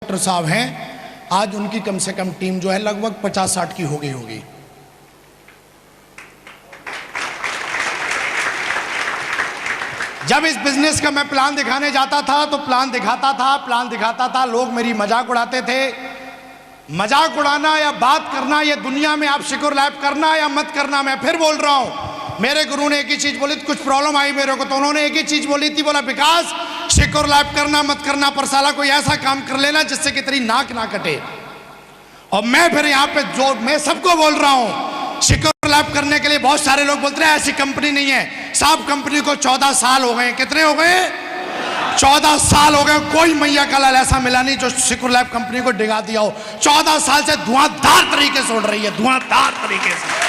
Doctor साहब हैं, आज उनकी कम से कम टीम जो है लगभग 50-60 की हो गई होगी। जब इस बिजनेस का मैं प्लान दिखाने जाता था तो प्लान दिखाता था, लोग मेरी मजाक उड़ाते थे। मजाक उड़ाना या बात करना, ये दुनिया में आप शिकुर लैब करना या मत करना, मैं फिर बोल रहा हूं। मेरे गुरु ने एक ही चीज बोली थी, कुछ प्रॉब्लम आई मेरे को तो उन्होंने एक ही चीज बोली थी, बोला विकास शिकुर लैब करना मत करना, पर साला कोई ऐसा काम कर लेना जिससे कि तेरी नाक ना कटे। और मैं फिर यहाँ पे जो मैं सबको बोल रहा हूं, शिकुर लैब करने के लिए बहुत सारे लोग बोलते हैं ऐसी कंपनी नहीं है। साहब कंपनी को 14 साल हो गए। कितने हो गए? 14 साल हो गए। कोई मैया का लाल ऐसा मिला नहीं जो शिकुर लैब कंपनी को डिगा दिया हो। 14 साल से धुआंधार तरीके से उड़ रही है, धुआंधार तरीके से।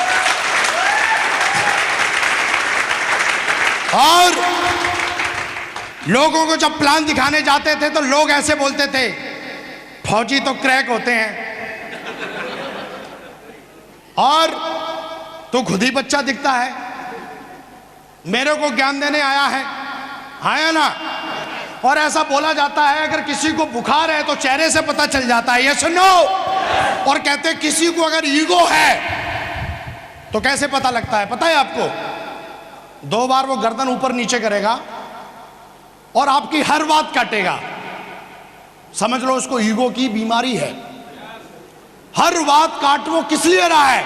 और लोगों को जब प्लान दिखाने जाते थे तो लोग ऐसे बोलते थे, फौजी तो क्रैक होते हैं और तो खुद ही बच्चा दिखता है। मेरे को ज्ञान देने आया ना। और ऐसा बोला जाता है अगर किसी को बुखार है तो चेहरे से पता चल जाता है, ये सुनो। और कहते हैं किसी को अगर ईगो है तो कैसे पता लगता है पता है आपको? 2 बार वो गर्दन ऊपर नीचे करेगा और आपकी हर बात काटेगा। समझ लो उसको ईगो की बीमारी है। हर बात काट वो किस लिए रहा है?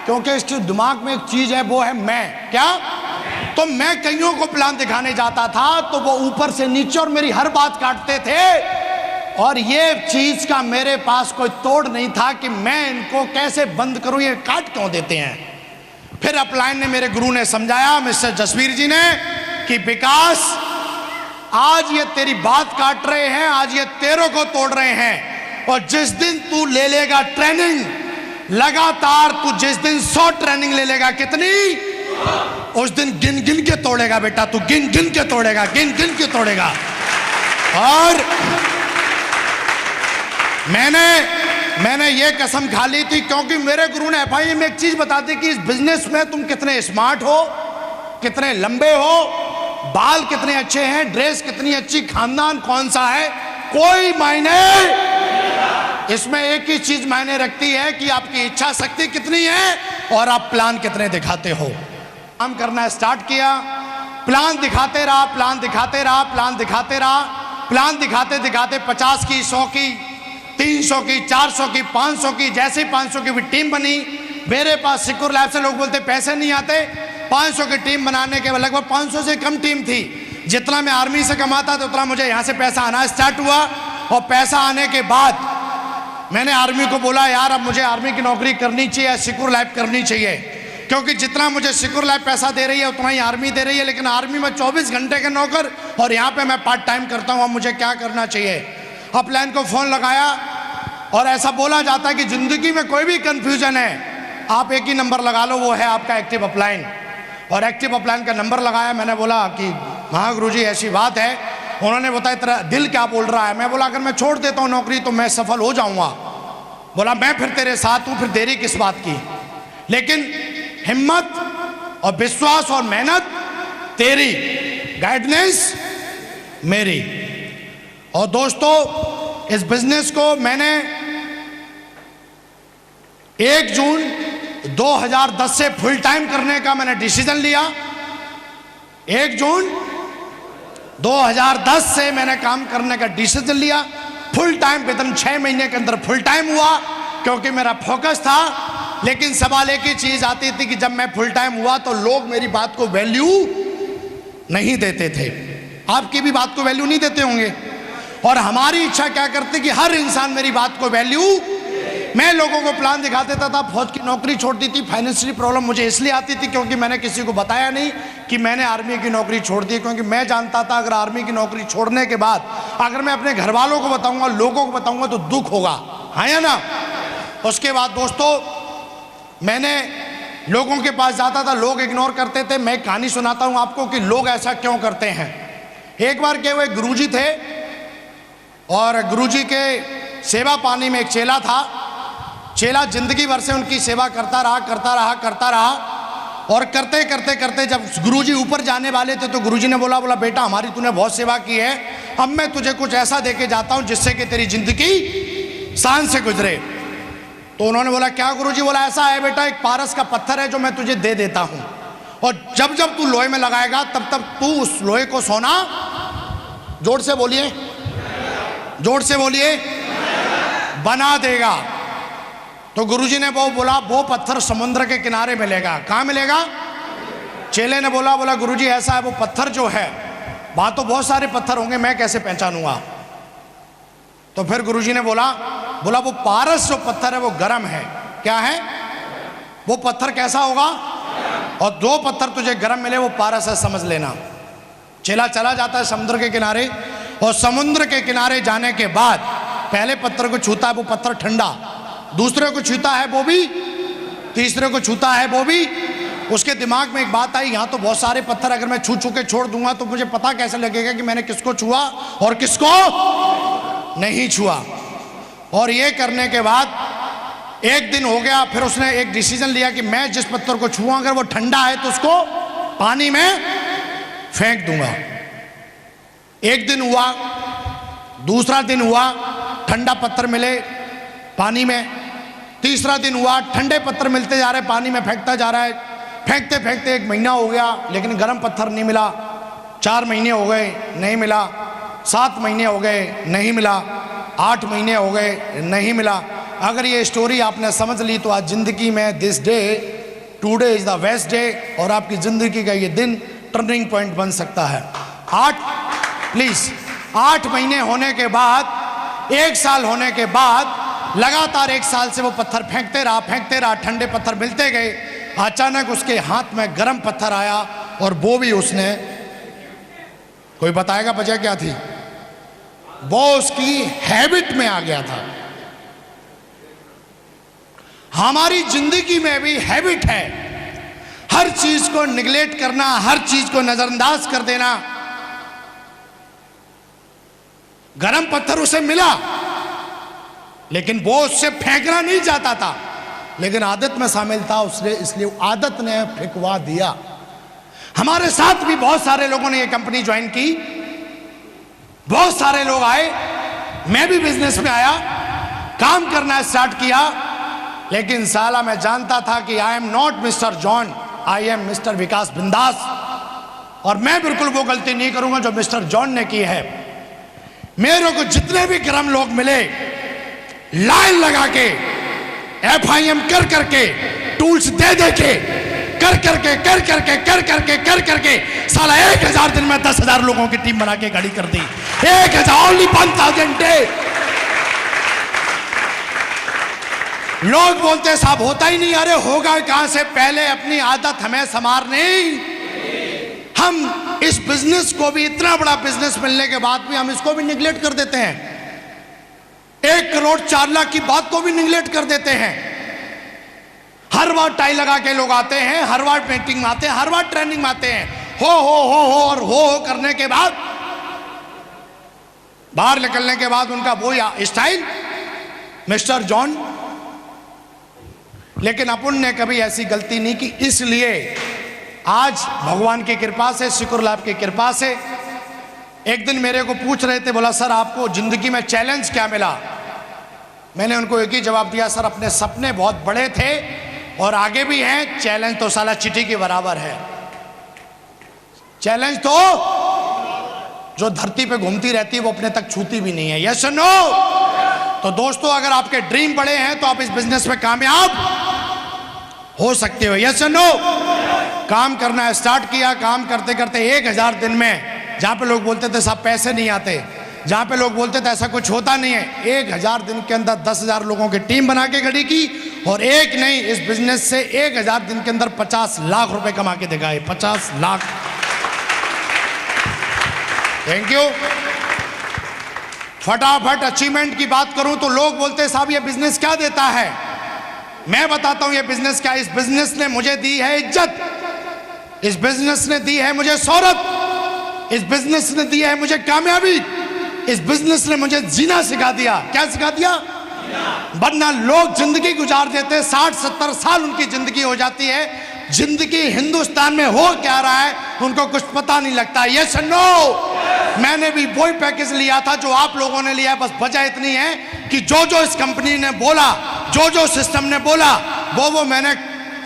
क्योंकि इसके दिमाग में एक चीज है, वो है मैं। क्या? तो मैं कईयों को प्लान दिखाने जाता था तो वो ऊपर से नीचे और मेरी हर बात काटते थे। और ये चीज का मेरे पास कोई तोड़ नहीं था कि मैं इनको कैसे बंद करूं, ये काट क्यों देते हैं। फिर अपलाइन ने, मेरे गुरु ने समझाया, मिस्टर जसवीर जी ने, कि विकास आज ये तेरी बात काट रहे हैं, आज ये तेरों को तोड़ रहे हैं। और जिस दिन तू ले लेगा ट्रेनिंग लगातार, तू जिस दिन 100 ट्रेनिंग ले लेगा, कितनी? उस दिन गिन गिन के तोड़ेगा बेटा, तू गिन गिन के तोड़ेगा, गिन गिन के तोड़ेगा। और मैंने ये कसम खा ली थी क्योंकि मेरे गुरु ने एफआई में एक चीज बता दी कि इस बिजनेस में तुम कितने स्मार्ट हो, कितने लंबे हो, बाल कितने अच्छे हैं, ड्रेस कितनी अच्छी, खानदान कौन सा है, कोई मायने। इसमें एक ही चीज मायने रखती है कि आपकी इच्छा शक्ति कितनी है और आप प्लान कितने दिखाते हो। काम करना स्टार्ट किया, प्लान दिखाते रहा, प्लान दिखाते रहा, प्लान दिखाते रहा, प्लान दिखाते दिखाते 50 की, 100 की, 300 की, 400 की, 500 की। जैसे 500 की भी टीम बनी, मेरे पास शिकुर लैब से लोग बोलते पैसे नहीं आते। 500 की टीम बनाने के लगभग 500 से कम टीम थी। जितना मैं आर्मी से कमाता था उतना मुझे यहाँ से पैसा आना स्टार्ट हुआ। और पैसा आने के बाद मैंने आर्मी को बोला, यार अब मुझे आर्मी की नौकरी करनी चाहिए, शिकुर लैब करनी चाहिए। क्योंकि जितना मुझे शिकुर लैब पैसा दे रही है उतना ही आर्मी दे रही है, लेकिन आर्मी में 24 घंटे के नौकर और यहाँ पे मैं पार्ट टाइम करता हूँ। अब मुझे क्या करना चाहिए? अपलाइन को फ़ोन लगाया और ऐसा बोला जाता है कि ज़िंदगी में कोई भी कन्फ्यूजन है आप एक ही नंबर लगा लो, वो है आपका एक्टिव अपलाइन। और एक्टिव अपलाइन का नंबर लगाया। मैंने बोला कि महागुरु जी ऐसी बात है। उन्होंने बताया तेरा दिल क्या बोल रहा है? मैं बोला अगर मैं छोड़ देता हूँ नौकरी तो मैं सफल हो जाऊँगा। बोला मैं फिर तेरे साथ हूँ, फिर देरी किस बात की, लेकिन हिम्मत और विश्वास और मेहनत तेरी, गाइडेंस मेरी। और दोस्तों इस बिजनेस को मैंने 1 जून 2010 से फुल टाइम करने का मैंने डिसीजन लिया। 1 जून 2010 से मैंने काम करने का डिसीजन लिया। फुल टाइम विदिन 6 महीने के अंदर फुल टाइम हुआ क्योंकि मेरा फोकस था। लेकिन सवाल एक ही चीज आती थी कि जब मैं फुल टाइम हुआ तो लोग मेरी बात को वैल्यू नहीं देते थे। आपकी भी बात को वैल्यू नहीं देते होंगे। और हमारी इच्छा क्या करती कि हर इंसान मेरी बात को वैल्यू। मैं लोगों को प्लान दिखा देता था, फौज की नौकरी छोड़ दी थी। फाइनेंशियली प्रॉब्लम मुझे इसलिए आती थी क्योंकि मैंने किसी को बताया नहीं कि मैंने आर्मी की नौकरी छोड़ दी, क्योंकि मैं जानता था अगर आर्मी की नौकरी छोड़ने के बाद अगर मैं अपने घर वालों को बताऊंगा, लोगों को बताऊंगा तो दुख होगा, हाँ या ना। उसके बाद दोस्तों मैंने लोगों के पास जाता था, लोग इग्नोर करते थे। मैं कहानी सुनाता हूं आपको कि लोग ऐसा क्यों करते हैं। एक बार के वो एक गुरुजी थे और गुरुजी के सेवा पानी में एक चेला था। चेला जिंदगी भर से उनकी सेवा करता रहा। और करते करते करते जब गुरुजी ऊपर जाने वाले थे तो गुरुजी ने बोला बेटा हमारी तूने बहुत सेवा की है, अब मैं तुझे कुछ ऐसा देके जाता हूं जिससे कि तेरी जिंदगी शान से गुजरे। तो उन्होंने बोला क्या गुरुजी? बोला ऐसा है बेटा, एक पारस का पत्थर है जो मैं तुझे दे देता हूं, और जब जब तू लोहे में लगाएगा तब तब तू उस लोहे को सोना, जोर से बोलिए, जोर से बोलिए, बना देगा। तो गुरुजी ने वो बोला वो पत्थर समुद्र के किनारे मिलेगा। कहाँ मिलेगा? चेले ने बोला गुरुजी ऐसा है, वो पत्थर जो है, वहां तो बहुत सारे पत्थर होंगे, मैं कैसे पहचानूंगा? तो फिर गुरुजी ने बोला वो पारस जो पत्थर है वो गर्म है। क्या है वो पत्थर? कैसा होगा? और दो पत्थर तुझे गर्म मिले वो पारस है, समझ लेना। चेला चला जाता है समुद्र के किनारे, और समुद्र के किनारे जाने के बाद पहले पत्थर को छूता है, वो पत्थर ठंडा, दूसरे को छूता है वो भी, तीसरे को छूता है वो भी। उसके दिमाग में एक बात आई, यहाँ तो बहुत सारे पत्थर, अगर मैं छू के छोड़ दूंगा तो मुझे पता कैसे लगेगा कि मैंने किसको छुआ और किसको नहीं छुआ। और ये करने के बाद एक दिन हो गया, फिर उसने एक डिसीजन लिया कि मैं जिस पत्थर को छुआ अगर वो ठंडा है तो उसको पानी में फेंक दूंगा। एक दिन हुआ, दूसरा दिन हुआ, ठंडा पत्थर मिले पानी में, तीसरा दिन हुआ, ठंडे पत्थर मिलते जा रहे, पानी में फेंकता जा रहा है, फेंकते फेंकते एक महीना हो गया लेकिन गर्म पत्थर नहीं मिला। 4 महीने हो गए नहीं मिला, 7 महीने हो गए नहीं मिला, 8 महीने हो गए नहीं मिला। अगर ये स्टोरी आपने समझ ली तो आज जिंदगी में this day, today is the best day, और आपकी जिंदगी का ये दिन टर्निंग पॉइंट बन सकता है। 8 महीने होने के बाद, 1 साल होने के बाद, लगातार 1 साल से वो पत्थर फेंकते रहा, ठंडे पत्थर मिलते गए। अचानक उसके हाथ में गर्म पत्थर आया और वो भी उसने, कोई बताएगा वजह क्या थी? वो उसकी हैबिट में आ गया था। हमारी जिंदगी में भी हैबिट है, हर चीज को निगलेक्ट करना, हर चीज को नजरअंदाज कर देना। गर्म पत्थर उसे मिला लेकिन वो उससे फेंकना नहीं चाहता था, लेकिन आदत में शामिल था उसने, इसलिए आदत ने फेंकवा दिया। हमारे साथ भी बहुत सारे लोगों ने ये कंपनी ज्वाइन की, बहुत सारे लोग आए, मैं भी बिजनेस में आया, काम करना स्टार्ट किया, लेकिन साला मैं जानता था कि I am not mister John, I am mister Vikas Bindaas, और मैं बिल्कुल वो गलती नहीं करूंगा जो मिस्टर जॉन ने की है। मेरे को जितने भी गर्म लोग मिले, लाइन लगा के, FIM कर करके, टूल्स दे के, कर करके साला 1000 दिन में 10,000 लोगों की टीम बना के गाड़ी कर दी। 1000 डे। लोग बोलते साहब होता ही नहीं, अरे होगा कहां से? पहले अपनी आदत हमें संवारनी। हम इस बिजनेस को भी, इतना बड़ा बिजनेस मिलने के बाद भी हम इसको भी निगलेक्ट कर देते हैं। 1 करोड़ 4 लाख की बात को भी निगलेक्ट कर देते हैं। हर बार टाई लगा के लोग आते हैं, हर बार मीटिंग में आते हैं, हर बार ट्रेनिंग में आते हैं, हो और हो करने के बाद, बाहर निकलने के बाद उनका वो स्टाइल मिस्टर जॉन। लेकिन अपन ने कभी ऐसी गलती नहीं की, इसलिए आज भगवान की कृपा से, शुक्र लाभ की कृपा से, एक दिन मेरे को पूछ रहे थे, बोला सर आपको जिंदगी में चैलेंज क्या मिला? मैंने उनको एक ही जवाब दिया, सर अपने सपने बहुत बड़े थे और आगे भी हैं, चैलेंज तो साला चिट्ठी के बराबर है। चैलेंज तो जो धरती पे घूमती रहती है वो अपने तक छूती भी नहीं है। यस और नो? तो दोस्तों अगर आपके ड्रीम बड़े हैं तो आप इस बिजनेस में कामयाब हो सकते हो। यस और नो? काम करना स्टार्ट किया, काम करते करते 1000 दिन में, जहां पे लोग बोलते थे साहब पैसे नहीं आते, जहां पे लोग बोलते थे ऐसा कुछ होता नहीं है, 1000 दिन के अंदर 10,000 लोगों की टीम बना के खड़ी की, और एक नहीं, इस बिजनेस से 1000 दिन के अंदर 50 लाख रुपए कमा के दिखाए। 50 लाख। Thank you. फटाफट अचीवमेंट की बात करूं तो लोग बोलते साहब ये बिजनेस क्या देता है? मैं बताता हूं ये बिजनेस क्या। इस बिजनेस ने मुझे दी है इज्जत, इस बिजनेस ने दी है मुझे शोहरत, इस बिजनेस ने दी है मुझे कामयाबी, इस बिजनेस ने मुझे जीना सिखा दिया। क्या सिखा दिया? वरना लोग जिंदगी गुजार देते, 60-70 साल उनकी जिंदगी हो जाती है, जिंदगी हिंदुस्तान में हो क्या रहा है उनको कुछ पता नहीं लगता। यस नो, मैंने भी वही पैकेज लिया था जो आप लोगों ने लिया, बस वजह इतनी है कि जो जो इस कंपनी ने बोला, जो जो सिस्टम ने बोला, वो मैंने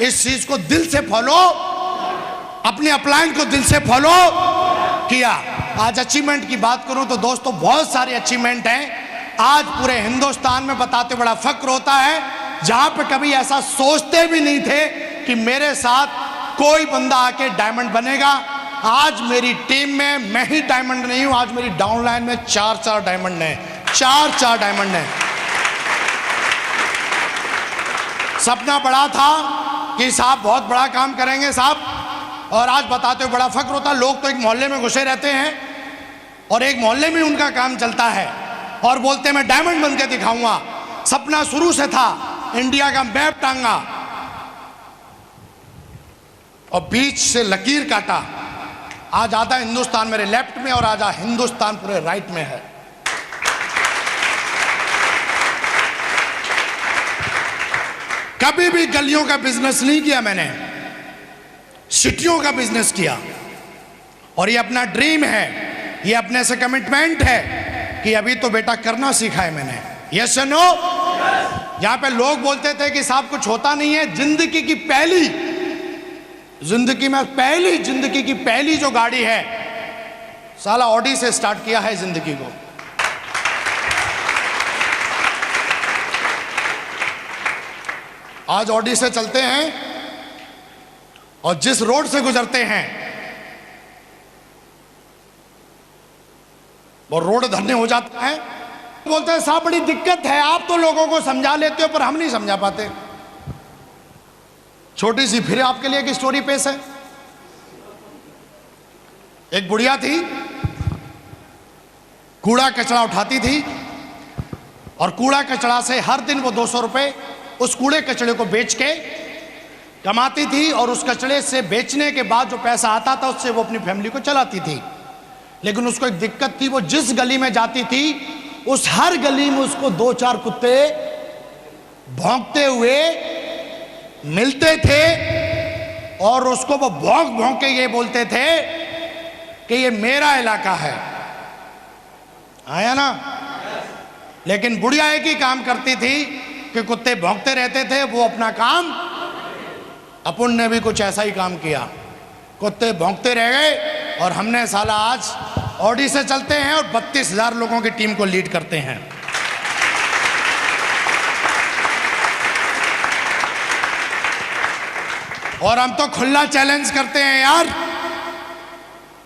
इस चीज को दिल से फॉलो, अपने अपलाइन को दिल से फॉलो किया। आज अचीवमेंट की बात करूं तो दोस्तों बहुत सारे अचीवमेंट हैं। आज पूरे हिंदुस्तान में बताते बड़ा फक्र होता है, जहां पे कभी ऐसा सोचते भी नहीं थे कि मेरे साथ कोई बंदा आके डायमंड बनेगा। आज मेरी टीम में मैं ही डायमंड नहीं हूं, आज मेरी डाउनलाइन में 4 डायमंड हैं, 4 डायमंड हैं। सपना बड़ा था कि साहब बहुत बड़ा काम करेंगे साहब, और आज बताते हुए बड़ा फक्र होता। लोग तो एक मोहल्ले में घुसे रहते हैं और एक मोहल्ले में उनका काम चलता है और बोलते मैं डायमंड बन के दिखाऊंगा। सपना शुरू से था, इंडिया का मैप टांगा और बीच से लकीर काटा। आज आधा हिंदुस्तान मेरे लेफ्ट में और आधा हिंदुस्तान पूरे राइट में है। कभी भी गलियों का बिजनेस नहीं किया मैंने, सिटियों का बिजनेस किया। और ये अपना ड्रीम है, ये अपने से कमिटमेंट है कि अभी तो बेटा करना सीखा है मैंने। यस नो, जहां पे लोग बोलते थे कि साहब कुछ होता नहीं है, जिंदगी की पहली जो गाड़ी है साला ऑडी से स्टार्ट किया है जिंदगी को। आज ऑडी से चलते हैं और जिस रोड से गुजरते हैं वो रोड धन्य हो जाता है। बोलते हैं साहब बड़ी दिक्कत है, आप तो लोगों को समझा लेते हो पर हम नहीं समझा पाते। छोटी सी फिर आपके लिए एक स्टोरी पेश है। एक बुढ़िया थी, कूड़ा कचरा उठाती थी और कूड़ा कचरा से हर दिन वो 200 रुपए उस कूड़े कचड़े को बेच के कमाती थी और उस कचड़े से बेचने के बाद जो पैसा आता था उससे वो अपनी फैमिली को चलाती थी। लेकिन उसको एक दिक्कत थी, वो जिस गली में जाती थी उस हर गली में उसको 2-4 कुत्ते भौंकते हुए मिलते थे और उसको वो भौंक भौंक के ये बोलते थे कि ये मेरा इलाका है। आया ना? लेकिन बुढ़िया एक ही काम करती थी कि कुत्ते भौंकते रहते थे, वो अपना काम। अपन ने भी कुछ ऐसा ही काम किया, कुत्ते भौंकते रह गए और हमने साला आज ऑडी से चलते हैं और 32,000 लोगों की टीम को लीड करते हैं। और हम तो खुला चैलेंज करते हैं यार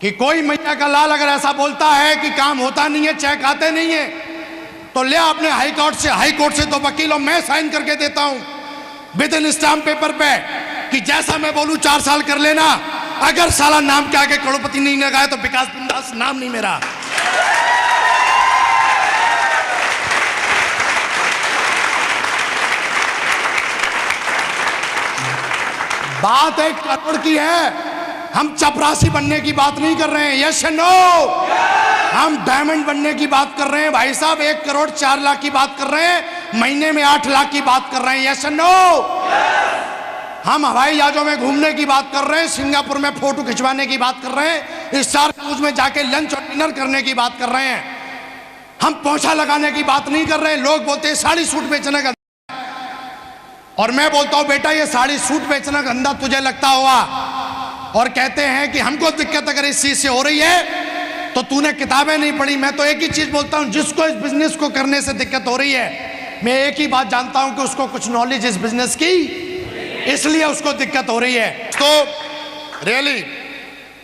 कि कोई मैया का लाल अगर ऐसा बोलता है कि काम होता नहीं है, चेक आते नहीं है, तो ले अपने हाई कोर्ट से 2 वकीलों मैं साइन करके देता हूं विद इन स्टाम्प पेपर पे कि जैसा मैं बोलूं 4 साल कर लेना। अगर साला नाम के आगे करोड़पति नहीं लगाए तो विकास बिंदास नाम नहीं मेरा। बात 1 करोड़ की है, हम चपरासी बनने की बात नहीं कर रहे हैं। यस नो, हम डायमंड बनने की बात कर रहे हैं भाई साहब। 1 करोड़ 4 लाख की बात कर रहे हैं, महीने में 8 लाख की बात कर रहे हैं। यस नो, हम हवाई जहाजों में घूमने की बात कर रहे हैं, सिंगापुर में फोटो खिंचवाने की बात कर रहे हैं, स्टार क्रूज में जाके लंच और डिनर करने की बात कर रहे हैं। हम पोछा लगाने की बात नहीं कर रहे हैं। लोग बोलते हैं साड़ी सूट बेचने का, और मैं बोलता हूं बेटा ये साड़ी सूट बेचना गंदा तुझे लगता होगा, और कहते हैं कि हमको दिक्कत अगर इस चीज से हो रही है तो तूने किताबें नहीं पढ़ी। मैं तो एक ही चीज बोलता हूं, जिसको इस बिजनेस को करने से दिक्कत हो रही है, मैं एक ही बात जानता हूं कि उसको कुछ नॉलेज इस बिजनेस की, इसलिए उसको दिक्कत हो रही है। तो रियली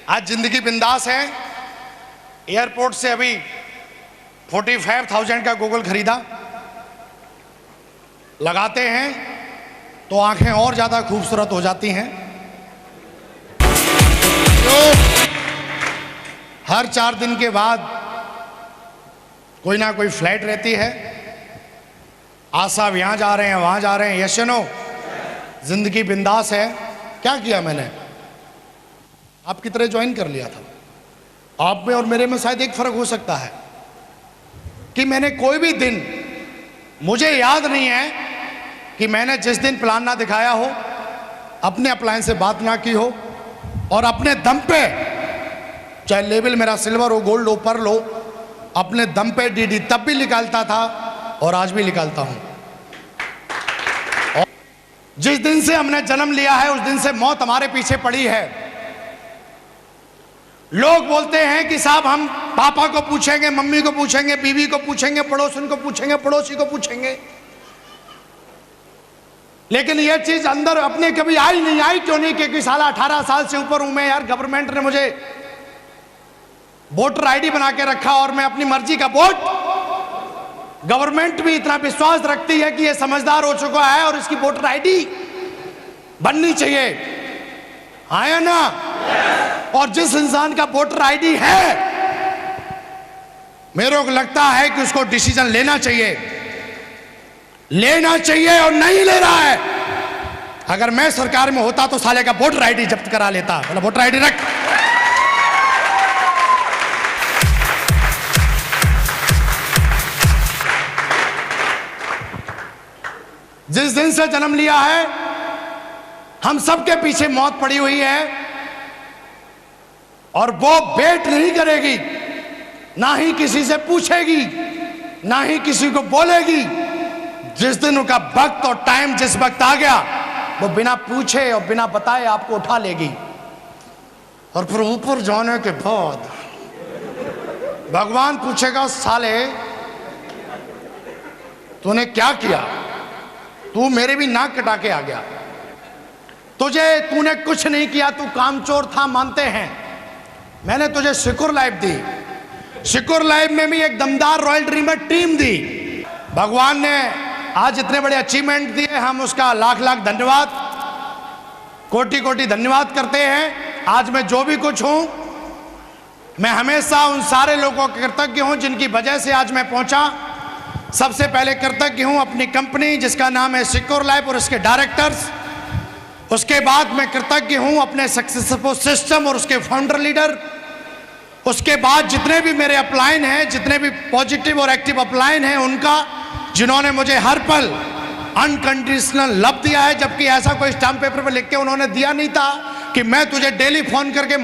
आज जिंदगी बिंदास है। एयरपोर्ट से अभी 45,000 का गूगल खरीदा, लगाते हैं तो आंखें और ज्यादा खूबसूरत हो जाती हैं। तो हर 4 दिन के बाद कोई ना कोई फ्लाइट रहती है। आज साहब यहां जा रहे हैं, वहां जा रहे हैं। यस नो, जिंदगी बिंदास है। क्या किया मैंने? आपकी तरह ज्वाइन कर लिया था। आप में और मेरे में शायद एक फर्क हो सकता है कि मैंने कोई भी दिन, मुझे याद नहीं है कि मैंने जिस दिन प्लान ना दिखाया हो, अपने अप्लायंस से बात ना की हो और अपने दम पे, चाहे लेवल मेरा सिल्वर हो, गोल्ड हो, पर्ल हो, अपने दम पे डीडी तब भी निकालता था और आज भी निकालता हूं। और जिस दिन से हमने जन्म लिया है उस दिन से मौत हमारे पीछे पड़ी है। लोग बोलते हैं कि साहब हम पापा को पूछेंगे, मम्मी को पूछेंगे, बीवी को पूछेंगे, पड़ोसन को पूछेंगे, पड़ोसी को पूछेंगे, लेकिन यह चीज अंदर अपने कभी आई नहीं। आई क्यों नहीं? क्योंकि साला 18 साल से ऊपर हूं मैं यार। गवर्नमेंट ने मुझे वोटर आईडी बना के रखा और मैं अपनी मर्जी का वोट, गवर्नमेंट भी इतना विश्वास रखती है कि यह समझदार हो चुका है और इसकी वोटर आईडी बननी चाहिए, आया ना। और जिस इंसान का वोटर आईडी है, मेरे को लगता है कि उसको डिसीजन लेना चाहिए और नहीं ले रहा है। अगर मैं सरकार में होता तो साले का वोटर आईडी जब्त करा लेता। बोला वोटर आईडी रख। जिस दिन से जन्म लिया है हम सबके पीछे मौत पड़ी हुई है और वो वेट नहीं करेगी, ना ही किसी से पूछेगी, ना ही किसी को बोलेगी। जिस दिन उनका वक्त और टाइम जिस वक्त आ गया, वो बिना पूछे और बिना बताए आपको उठा लेगी और फिर ऊपर जाने के बाद भगवान पूछेगा साले तूने क्या किया, तू मेरे भी नाक कटा के आ गया, तूने कुछ नहीं किया, तू कामचोर था, मानते हैं। मैंने तुझे सिक्योर लाइफ दी, सिक्योर लाइफ में भी एक दमदार रॉयल ड्रीमर टीम दी। भगवान ने आज इतने बड़े अचीवमेंट दिए, हम उसका लाख लाख धन्यवाद, कोटि कोटि धन्यवाद करते हैं। आज मैं जो भी कुछ हूं, मैं हमेशा उन सारे लोगों के कृतज्ञ हूं जिनकी वजह से आज मैं पहुंचा। सबसे पहले कृतज्ञ हूं अपनी कंपनी जिसका नाम है सिक्योर लाइफ और उसके डायरेक्टर्स। उसके बाद मैं कृतज्ञ हूं अपने सक्सेसफुल सिस्टम और उसके फाउंडर लीडर। उसके बाद जितने भी मेरे अपलाइन हैं, जितने भी पॉजिटिव और एक्टिव अपलाइन हैं उनका, जिन्होंने मुझे हर पल अनकंडीशनल लव दिया है, जबकि ऐसा कोई स्टाम्प पेपर पर लिख के उन्होंने दिया नहीं था कि मैं तुझे डेली फोन करके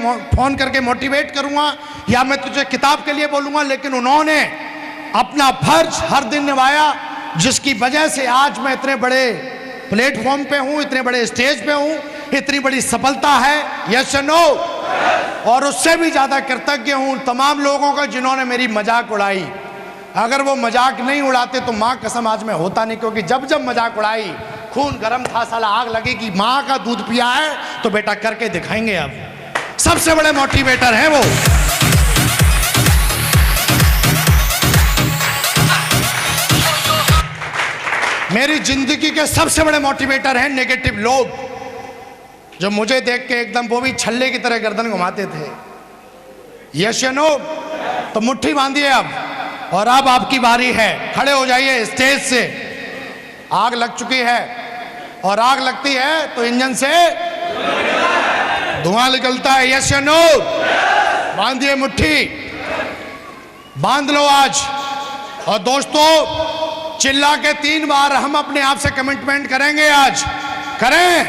मोटिवेट करूंगा या मैं तुझे किताब के लिए बोलूंगा, लेकिन उन्होंने अपना फर्ज हर दिन निभाया, जिसकी वजह से आज मैं इतने बड़े प्लेटफॉर्म पे हूं, इतने बड़े स्टेज पे हूं, इतनी बड़ी सफलता है। Yes no. और उससे भी ज्यादा कृतज्ञ हूं तमाम लोगों का जिन्होंने मेरी मजाक उड़ाई। अगर वो मजाक नहीं उड़ाते तो माँ कसम आज मैं होता नहीं, क्योंकि जब जब मजाक उड़ाई खून गर्म था, साला आग लगी कि माँ का दूध पिया है तो बेटा करके दिखाएंगे। अब सबसे बड़े मोटिवेटर हैं वो। मेरी जिंदगी के सबसे बड़े मोटिवेटर हैं नेगेटिव लोग, जो मुझे देख के एकदम वो भी छल्ले की तरह गर्दन घुमाते थे। यस या नो? तो मुट्ठी बांधिए अब, और अब आपकी बारी है। खड़े हो जाइए स्टेज से। आग लग चुकी है और आग लगती है तो इंजन से धुआं निकलता है। यस या नो? बांधिए मुट्ठी, बांध लो आज। और दोस्तों चिल्ला के 3 बार हम अपने आप से कमिटमेंट करेंगे। आज करें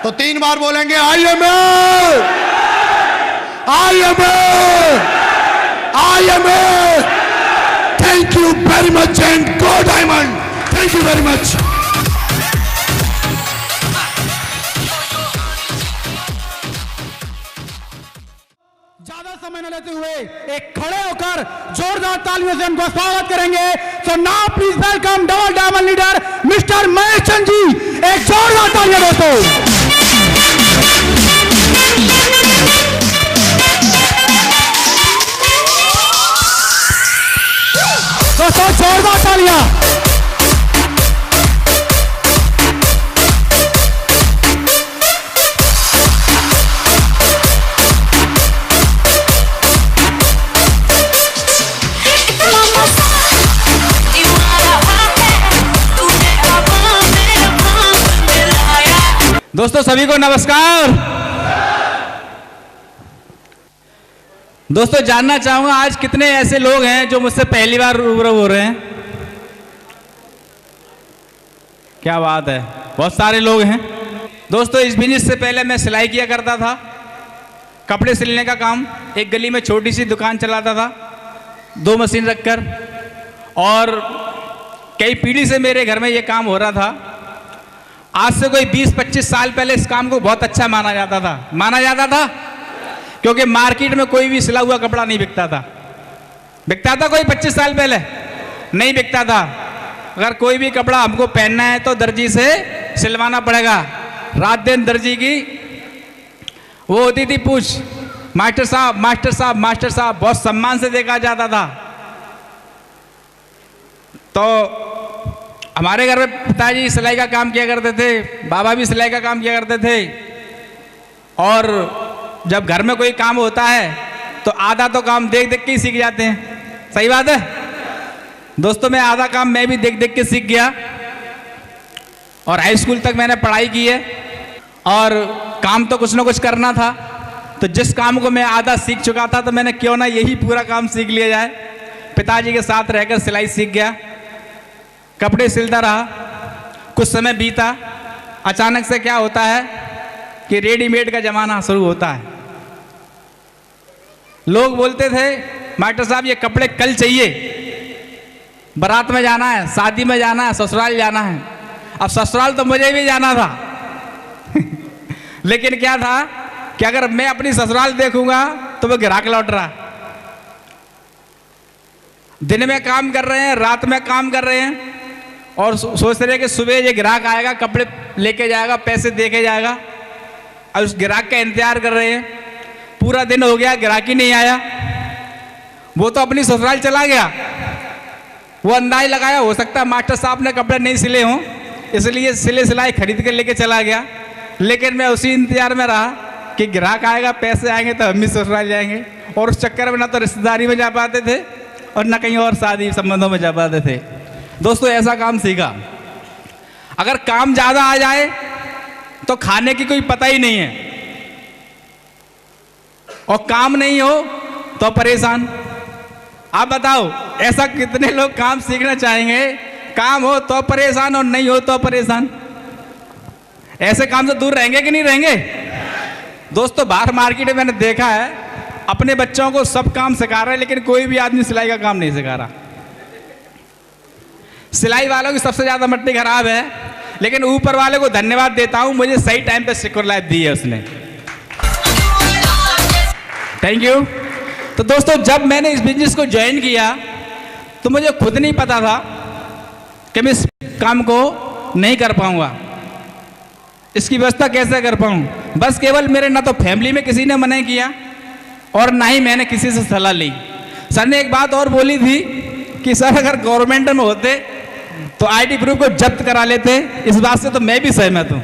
तो 3 बार बोलेंगे I am Thank you very much and go Diamond. Thank you very much. ज्यादा समय न लेते हुए एक खड़े होकर जोरदार तालियों से उनका स्वागत करेंगे। So now please welcome double diamond leader mister Mahesh Chand ji. एक जोरदार तालियां दोस्तों। दोस्तों जोरदार तालियां। दोस्तों सभी को नमस्कार। दोस्तों जानना चाहूंगा आज कितने ऐसे लोग हैं जो मुझसे पहली बार रूबरू हो रहे हैं। क्या बात है, बहुत सारे लोग हैं। दोस्तों इस बिजनेस से पहले मैं सिलाई किया करता था, कपड़े सिलने का काम। एक गली में छोटी सी दुकान चलाता था, 2 मशीन रखकर, और कई पीढ़ी से मेरे घर में ये काम हो रहा था। आज से कोई 20-25 साल पहले इस काम को बहुत अच्छा माना जाता था, क्योंकि मार्केट में कोई भी सिला हुआ कपड़ा नहीं बिकता था। बिकता था कोई 25 साल पहले? नहीं बिकता था। अगर कोई भी कपड़ा हमको पहनना है तो दर्जी से सिलवाना पड़ेगा। रात दिन दर्जी की वो होती थी पूछ, मास्टर साहब मास्टर साहब मास्टर साहब, बहुत सम्मान से देखा जाता था। तो हमारे घर में पिताजी सिलाई का काम किया करते थे, बाबा भी सिलाई का काम किया करते थे। और जब घर में कोई काम होता है तो आधा तो काम देख देख के ही सीख जाते हैं। सही बात है दोस्तों, मैं आधा काम मैं भी देख देख के सीख गया। और हाई स्कूल तक मैंने पढ़ाई की है, और काम तो कुछ ना कुछ करना था। तो जिस काम को मैं आधा सीख चुका था, तो मैंने क्यों ना यही पूरा काम सीख लिया जाए। पिताजी के साथ रहकर सिलाई सीख गया, कपड़े सिलता रहा। कुछ समय बीता, अचानक से क्या होता है कि रेडीमेड का ज़माना शुरू होता है। लोग बोलते थे, मास्टर साहब ये कपड़े कल चाहिए, बारात में जाना है, शादी में जाना है, ससुराल जाना है। अब ससुराल तो मुझे भी जाना था लेकिन क्या था कि अगर मैं अपनी ससुराल देखूंगा तो वो ग्राहक लौट रहा। दिन में काम कर रहे हैं, रात में काम कर रहे हैं, और सोच रहे हैं कि सुबह ये ग्राहक आएगा, कपड़े लेके जाएगा, पैसे दे के जाएगा। और उस ग्राहक का इंतजार कर रहे हैं। पूरा दिन हो गया, ग्राहक ही नहीं आया। वो तो अपनी ससुराल चला गया। वो अंदाज लगाया, हो सकता है मास्टर साहब ने कपड़े नहीं सिले हों, इसलिए सिले सिलाई खरीद के लेके चला गया। लेकिन मैं उसी इंतजार में रहा कि ग्राहक आएगा, पैसे आएंगे तो हम भी ससुराल जाएंगे। और उस चक्कर में ना तो रिश्तेदारी में जा पाते थे और ना कहीं और शादी संबंधों में जा पाते थे। दोस्तों ऐसा काम सीखा। अगर काम ज़्यादा आ जाए तो खाने की कोई पता ही नहीं है, और काम नहीं हो तो परेशान। आप बताओ, ऐसा कितने लोग काम सीखना चाहेंगे? काम हो तो परेशान और नहीं हो तो परेशान। ऐसे काम से दूर रहेंगे कि नहीं रहेंगे? दोस्तों बाहर मार्केट में मैंने देखा है, अपने बच्चों को सब काम सिखा रहे हैं, लेकिन कोई भी आदमी सिलाई का काम नहीं सिखा रहा। सिलाई वालों की सबसे ज़्यादा मट्टी खराब है, लेकिन ऊपर वाले को धन्यवाद देता हूं, मुझे सही टाइम पे सिक्योर लाइफ दी है उसने। Thank you. तो दोस्तों जब मैंने इस बिजनेस को ज्वाइन किया तो मुझे खुद नहीं पता था कि मैं इस काम को नहीं कर पाऊंगा, इसकी व्यवस्था कैसे कर पाऊं। बस केवल मेरे ना तो फैमिली में किसी ने मना किया और ना ही मैंने किसी से सलाह ली। सर ने एक बात और बोली थी कि सर अगर गवर्नमेंट में होते तो आईटी प्रूफ को जब्त करा लेते। इस बात से तो मैं भी सहमत हूं।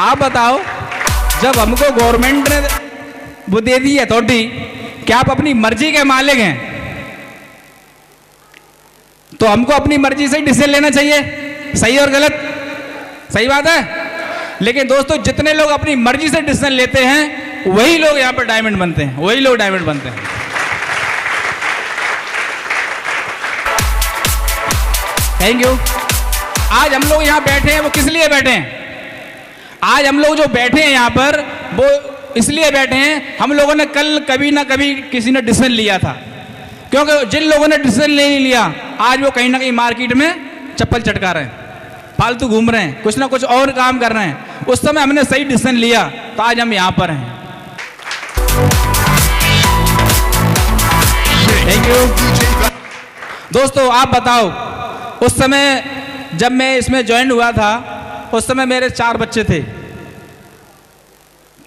आप बताओ, जब हमको गवर्नमेंट ने वो दे दी अथॉरिटी कि आप अपनी मर्जी के मालिक हैं, तो हमको अपनी मर्जी से ही डिसीजन लेना चाहिए। सही और गलत, सही बात है। लेकिन दोस्तों जितने लोग अपनी मर्जी से डिसीजन लेते हैं वही लोग यहां पर डायमंड बनते हैं, वही लोग डायमंड बनते हैं। Thank you. आज हम लोग यहां बैठे हैं, वो किस लिए बैठे हैं? आज हम लोग जो बैठे हैं यहां पर, वो इसलिए बैठे हैं, हम लोगों ने कल कभी ना कभी किसी ने डिसीजन लिया था। क्योंकि जिन लोगों ने डिसीजन नहीं लिया, आज वो कहीं ना कहीं मार्केट में चप्पल चटका रहे हैं, फालतू घूम रहे हैं, कुछ ना कुछ और काम कर रहे हैं। उस समय हमने सही डिसीजन लिया तो आज हम यहां पर हैं। Thank you. दोस्तों आप बताओ, उस समय जब मैं इसमें ज्वाइन हुआ था, उस समय मेरे 4 बच्चे थे,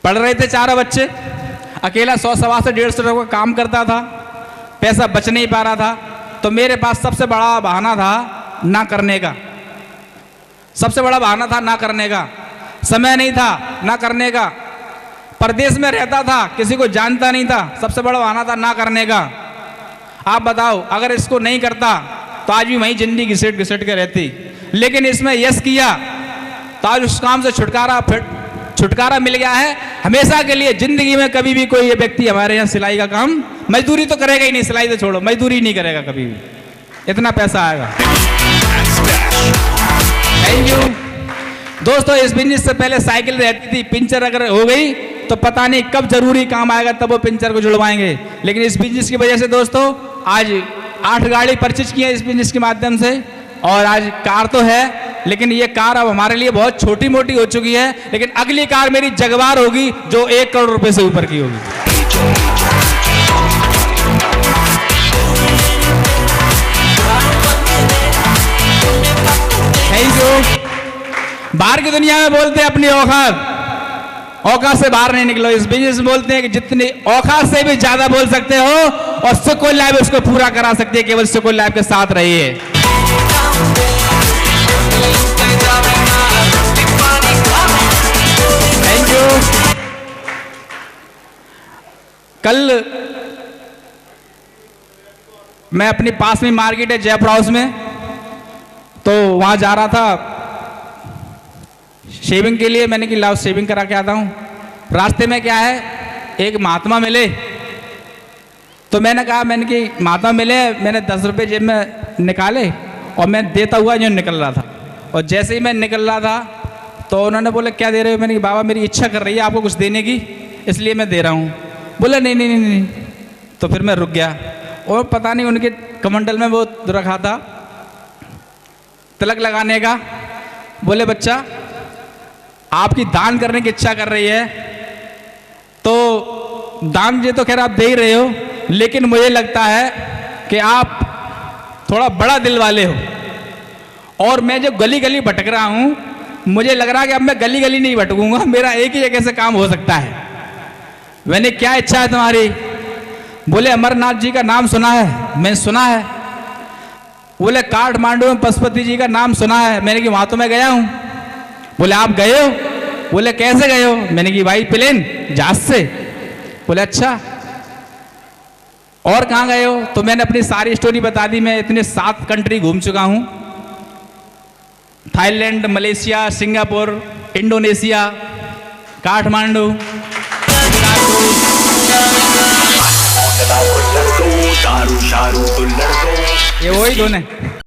पढ़ रहे थे 4 बच्चे। अकेला 100 सवा से 150 रुपये का काम करता था, पैसा बच नहीं पा रहा था। तो मेरे पास सबसे बड़ा बहाना था ना करने का, सबसे बड़ा बहाना था ना करने का। समय नहीं था ना करने का, परदेश में रहता था, किसी को जानता नहीं था, सबसे बड़ा बहाना था ना करने का। आप बताओ, अगर इसको नहीं करता तो आज भी वहीं जिंदगी घिसेट घिसेट के रहती। लेकिन इसमें यस किया तो आज उस काम से छुटकारा मिल गया है हमेशा के लिए। जिंदगी में कभी भी कोई व्यक्ति हमारे यहाँ सिलाई का काम, मजदूरी तो करेगा ही नहीं, सिलाई तो छोड़ो, मजदूरी नहीं करेगा कभी भी, इतना पैसा आएगा। Thank you. दोस्तों, इस बिजनेस से पहले साइकिल रहती थी, पंचर अगर हो गई तो पता नहीं कब जरूरी काम आएगा, तब वो पंचर को जुड़वाएंगे। लेकिन इस बिजनेस की वजह से दोस्तों आज 8 गाड़ी परचेज की है इस बिजनेस के माध्यम से, और आज कार तो है, लेकिन ये कार अब हमारे लिए बहुत छोटी मोटी हो चुकी है। लेकिन अगली कार मेरी जगवार होगी जो 1 करोड़ रुपए से ऊपर की होगी। Thank you. बाहर की दुनिया में बोलते हैं अपनी औकात, औकात से बाहर नहीं निकलो। इस बिजनेस में बोलते हैं कि जितनी औकात से भी ज्यादा बोल सकते हो, और सुकून लाइफ उसको पूरा करा सकती है, केवल सुकून लाइफ के साथ रहिए। Thank you. कल मैं अपनी पास में मार्केट है जयपुर हाउस में, तो वहां जा रहा था शेविंग के लिए। मैंने कि लाओ शेविंग करा के आता हूँ। रास्ते में क्या है, एक महात्मा मिले, तो मैंने कहा, मैंने कि महात्मा मिले, मैंने 10 रुपये जेब में निकाले और मैं देता हुआ जो निकल रहा था, और जैसे ही मैं निकल रहा था तो उन्होंने बोला क्या दे रहे हो? मैंने कहा बाबा मेरी इच्छा कर रही है आपको कुछ देने की, इसलिए मैं दे रहा हूँ। बोला नहीं नहीं नहीं नहीं। तो फिर मैं रुक गया, और पता नहीं उनके कमंडल में वो रखा था तिलक लगाने का। बोले बच्चा आपकी दान करने की इच्छा कर रही है, तो दान ये तो खैर आप दे ही रहे हो, लेकिन मुझे लगता है कि आप थोड़ा बड़ा दिल वाले हो, और मैं जो गली गली भटक रहा हूँ, मुझे लग रहा है कि अब मैं गली गली नहीं भटकूंगा, मेरा एक ही जगह से काम हो सकता है। मैंने क्या इच्छा है तुम्हारी? बोले अमरनाथ जी का नाम सुना है? मैंने सुना है। बोले काठमांडू में पशुपति जी का नाम सुना है? मैंने कि वहां तो मैं गया हूं। बोले आप गए हो? बोले कैसे गए हो? मैंने कि भाई प्लेन, जहाज से। बोले अच्छा, और कहाँ गए हो? तो मैंने अपनी सारी स्टोरी बता दी। मैं इतने 7 कंट्री घूम चुका हूं, Thailand, Malaysia, Singapore, Indonesia, Kathmandu. ये वही दोनों